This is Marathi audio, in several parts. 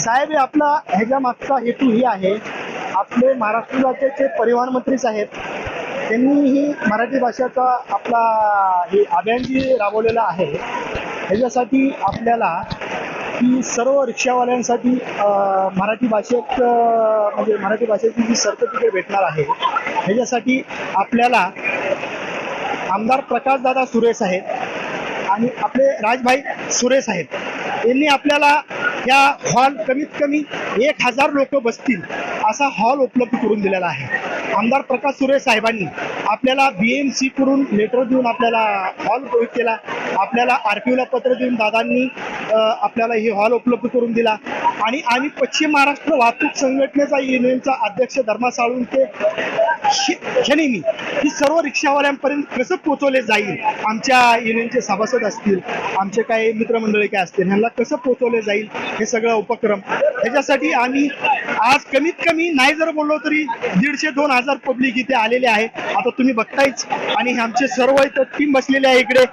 साहेब आपला ह्याच्या मागचा हेतू ही आहे, आपले महाराष्ट्र राज्याचे परिवहन मंत्री साहेब त्यांनी ही मराठी भाषेचा आपला हे अभियान जे राबवलेलं आहे ह्याच्यासाठी आपल्याला की सर्व रिक्षावाल्यांसाठी मराठी भाषेत म्हणजे मराठी भाषेची जी सर्टिफिकेट भेटणार आहे ह्याच्यासाठी आपल्याला आमदार प्रकाशदादा सुरे साहेब आणि आपले राजभाई सुरे साहेब यांनी आपल्याला या हॉल कमीत कमी 1000 लोक बसतील असा हॉल उपलब्ध करून दिलेला आहे। आमदार प्रकाश सुरे साहेबांनी आपल्याला BMC करून लेटर देऊन आपल्याला हॉल प्रोव्हाइड केला, आपल्याला RPOला पत्र देऊन दादांनी आपल्याला हे हॉल उपलब्ध करून दिला आणि आम्ही पश्चिम महाराष्ट्र वाहतूक संघटनेचा युनियनचा अध्यक्ष धर्मा साळुंके क्षणी मी ही सर्व रिक्षावाल्यांपर्यंत कसं पोहोचवले जाईल, आमच्या युनियनचे सभासद असतील, आमचे काही मित्रमंडळी काय असतील, ह्यांना कसं पोहोचवले जाईल हे सगळं उपक्रम ह्याच्यासाठी आम्ही आज कमीत कमी नाही जर बोललो तरी 150-2,000 पब्लिक इथे आलेले आहे। आता तुम्ही बघतायच आणि आमचे सर्व इथं टीम बसलेले आहे इकडे,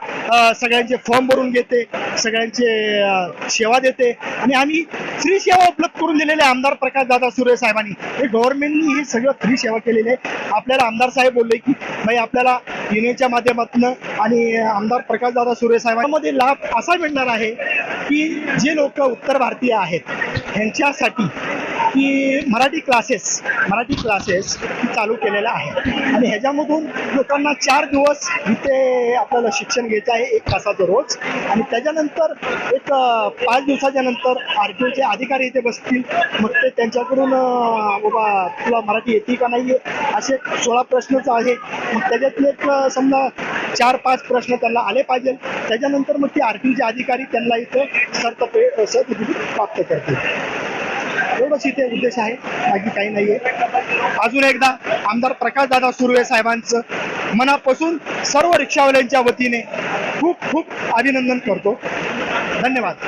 सगळ्यांचे फॉर्म भरून घेते, सगळ्यांचे सेवा देते आणि आम्ही फ्री सेवा उपलब्ध करून दिलेले आमदार प्रकाशदादा सुरे साहेबांनी। हे गव्हर्नमेंटनी ही सगळं फ्री सेवा केलेली आहे। आपल्याला आमदार साहेब बोलले की भाई आपल्याला युनियनच्या माध्यमातून आणि आमदार प्रकाशदादा सुरे साहेबांमध्ये लाभ असा मिळणार आहे की जे लोक उत्तर भारतीय आहेत ह्यांच्यासाठी की मराठी क्लासेस चालू केलेलं आहे आणि ह्याच्यामधून लोकांना 4 दिवस इथे आपल्याला शिक्षण घ्यायचं आहे 1 तासाचं रोज आणि त्याच्यानंतर एक 5 दिवसाच्या नंतर RPOचे अधिकारी इथे बसतील, मग ते त्यांच्याकडून बाबा तुला मराठी येते का नाही आहे असे 16 प्रश्नच आहे, मग त्याच्यातले एक समजा 4-5 प्रश्न त्यांना आले पाहिजे, त्याच्यानंतर मग ते RPOचे अधिकारी त्यांना इथं सर्टिफिकेट प्राप्त करतील। एवढंच इथे उद्देश आहे, बाकी काही नाही आहे। अजून एकदा आमदार प्रकाशदादा सुर्वे साहेबांचं मनापासून सर्व रिक्षावाल्यांच्या वतीने खूप खूप अभिनंदन करतो। धन्यवाद।